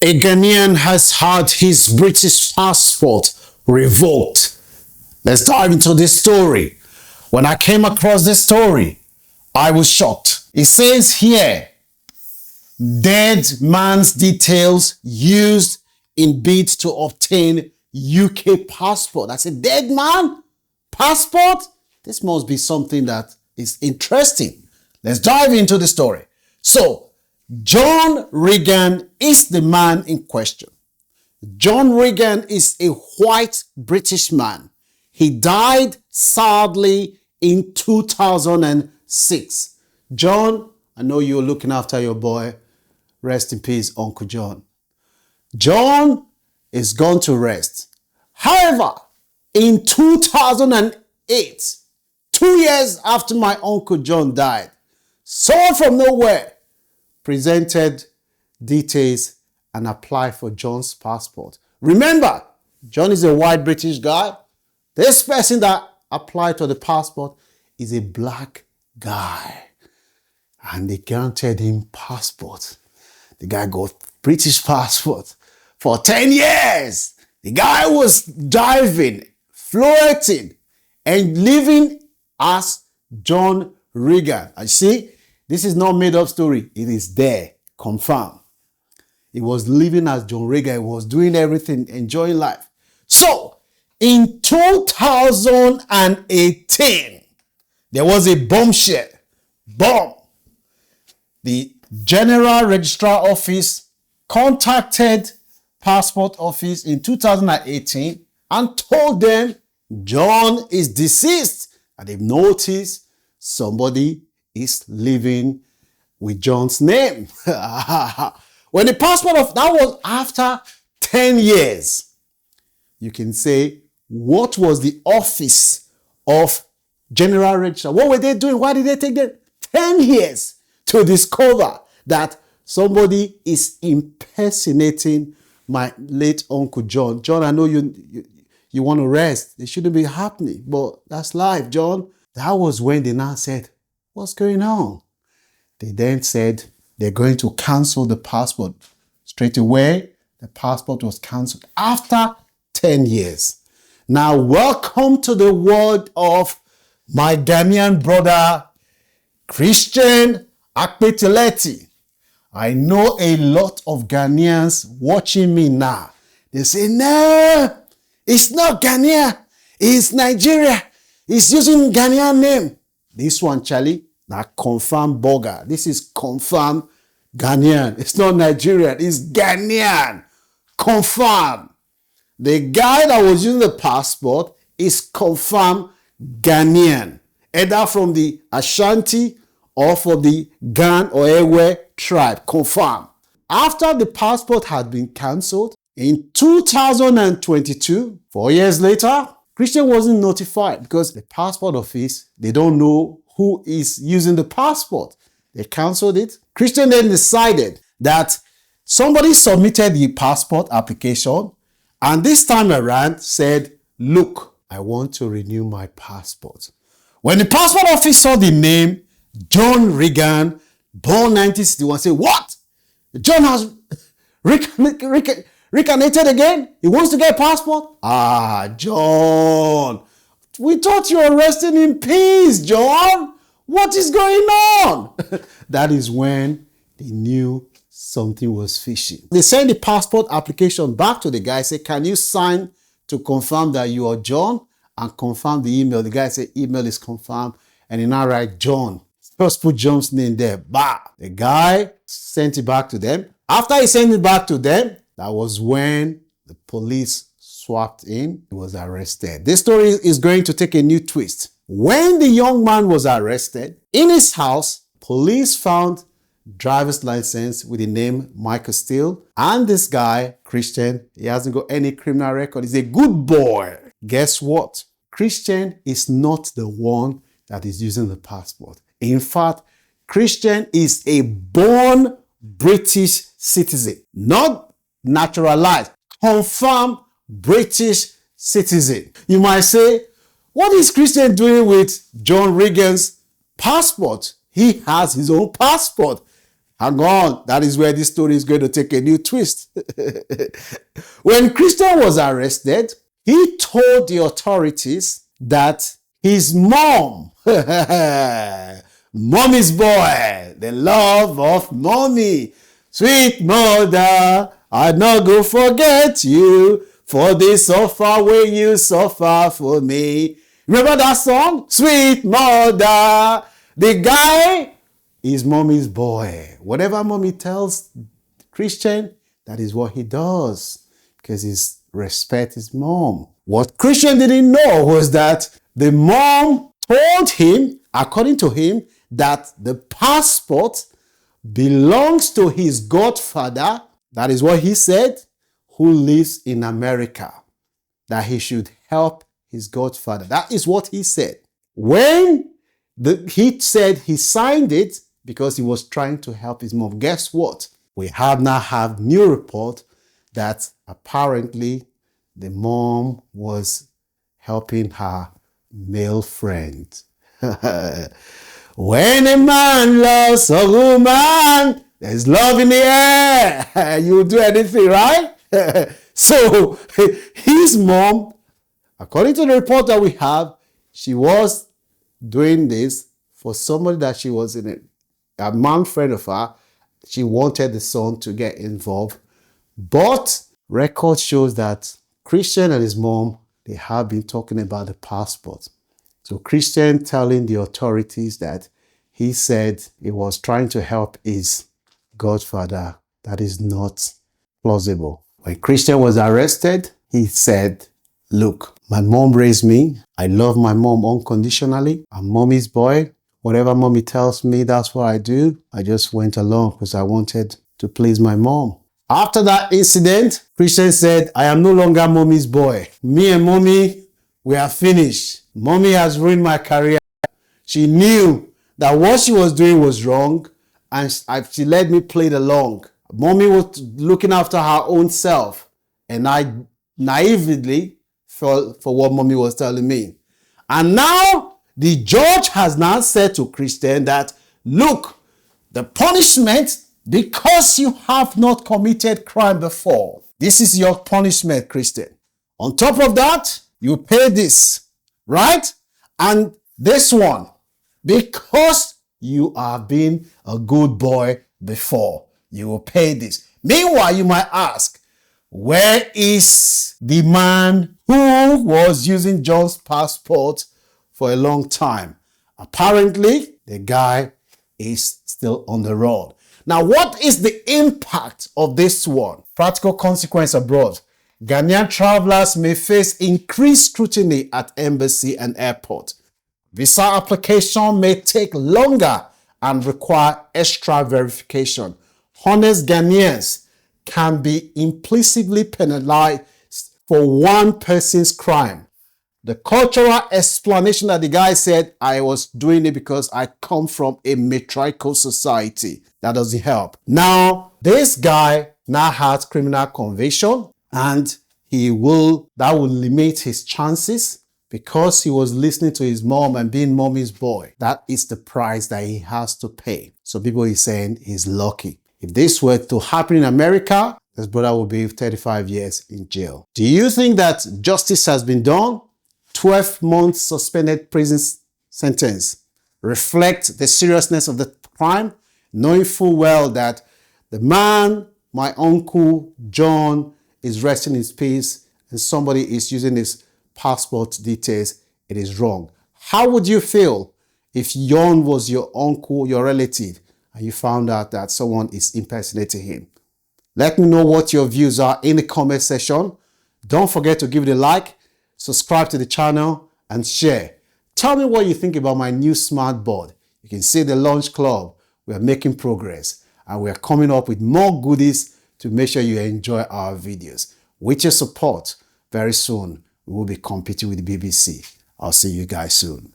A Ghanaian has had his British passport revoked. Let's dive into this story. When I came across this story, I was shocked. It says here, dead man's details used in bid to obtain UK passport. I said, dead man? Passport? This must be something that is interesting. Let's dive into the story. So, John Regan is the man in question. John Regan is a white British man. He died sadly in 2006. John, I know you're looking after your boy. Rest in peace, Uncle John. John is gone to rest. However, in 2008, 2 years after my Uncle John died, someone from nowhere presented details and applied for John's passport. Remember, John is a white British guy. This person that applied for the passport is a black guy. And they granted him passport. The guy got British passport for 10 years. The guy was driving, floating, and living as John Regan. I see, this is not made up story. It is there, confirmed. He was living as John Regan. He was doing everything, enjoying life. So, in 2018, there was a bombshell. Bomb. The General Registrar Office contacted Passport Office in 2018 and told them John is deceased. And they've noticed somebody is living with John's name. When the passport of that was after 10 years, you can say, what was the office of General Registrar? What were they doing? Why did they take them 10 years to discover that somebody is impersonating my late Uncle John? John, I know you want to rest. It shouldn't be happening, but that's life, John. That was when they now said, what's going on? They then said they're going to cancel the passport. Straight away, the passport was cancelled after 10 years. Now, welcome to the world of my Ghanaian brother, Christian Akpeteleti. I know a lot of Ghanaians watching me now. They say, no, it's not Ghana. It's Nigeria. It's using Ghanaian name. This one, Charlie, that confirmed burger. This is confirmed Ghanaian. It's not Nigerian. It's Ghanaian. Confirmed. The guy that was using the passport is confirmed Ghanaian. Either from the Ashanti or for the Gan or Ewe tribe. Confirmed. After the passport had been cancelled in 2022, 4 years later, Christian wasn't notified because the passport office, they don't know who is using the passport. They cancelled it. Christian then decided that somebody submitted the passport application and this time around said, look, I want to renew my passport. When the passport office saw the name John Regan, born 1961, said, what? John has reincarnated again? He wants to get a passport? Ah, John, we thought you were resting in peace, John. What is going on? That is when they knew something was fishy. They sent the passport application back to the guy, said, can you sign to confirm that you are John? And confirm the email. The guy said, email is confirmed. And he now write John. First put John's name there. Bah! The guy sent it back to them. After he sent it back to them, that was when the police swept in. He was arrested. This story is going to take a new twist. When the young man was arrested, in his house, police found driver's license with the name Michael Steele. And this guy, Christian, he hasn't got any criminal record. He's a good boy. Guess what? Christian is not the one that is using the passport. In fact, Christian is a born British citizen, not naturalized, confirmed British citizen. You might say, what is Christian doing with John Regan's passport? He has his own passport. Hang on, that is where this story is going to take a new twist. When Christian was arrested, he told the authorities that his mom, mommy's boy, the love of mommy, sweet mother, I no go forget you, for the suffer way you suffer for me. Remember that song? Sweet mother. The guy is mommy's boy. Whatever mommy tells Christian, that is what he does, because he respects his mom. What Christian didn't know was that the mom told him, according to him, that the passport belongs to his godfather. That is what he said, who lives in America, that he should help his godfather. That is what he said. When he said he signed it because he was trying to help his mom, guess what? We now have new report that apparently the mom was helping her male friend. When a man loves a woman, there's love in the air. You'll do anything, right? So his mom, according to the report that we have, she was doing this for somebody that she was in a man friend of her. She wanted the son to get involved. But record shows that Christian and his mom, they have been talking about the passport. So Christian telling the authorities that he said he was trying to help his godfather. That is not plausible. When Christian was arrested, he said, look, my mom raised me. I love my mom unconditionally. I'm mommy's boy. Whatever mommy tells me, that's what I do. I just went along because I wanted to please my mom. After that incident, Christian said, I am no longer mommy's boy. Me and mommy, we are finished. Mommy has ruined my career. She knew that what she was doing was wrong, and she let me play along. Mommy was looking after her own self, and I naively fell for what mommy was telling me. And now the judge has now said to Christian that, look, the punishment, because you have not committed crime before, this is your punishment, Christian. On top of that, you pay this, right? And this one, because you have been a good boy before, you will pay this. Meanwhile, you might ask, where is the man who was using John's passport for a long time? Apparently, the guy is still on the road. Now, what is the impact of this one? Practical consequence abroad. Ghanaian travelers may face increased scrutiny at embassy and airport. Visa application may take longer and require extra verification. Honest Ghanaians can be implicitly penalized for one person's crime. The cultural explanation that the guy said, I was doing it because I come from a matriarchal society. That doesn't help. Now, this guy now has criminal conviction, and that will limit his chances because he was listening to his mom and being mommy's boy. That is the price that he has to pay. So people are saying he's lucky. If this were to happen in America, this brother will be 35 years in jail. Do you think that justice has been done? 12 months suspended prison sentence reflect the seriousness of the crime, knowing full well that the man, my uncle John, is resting in peace and somebody is using his passport details. It is wrong. How would you feel if John was your uncle, your relative, and you found out that someone is impersonating him? Let me know what your views are in the comment section. Don't forget to give it a like, subscribe to the channel, and share. Tell me what you think about my new smart board. You can see the Launch Club. We are making progress, and we are coming up with more goodies to make sure you enjoy our videos. With your support, very soon, we will be competing with the BBC. I'll see you guys soon.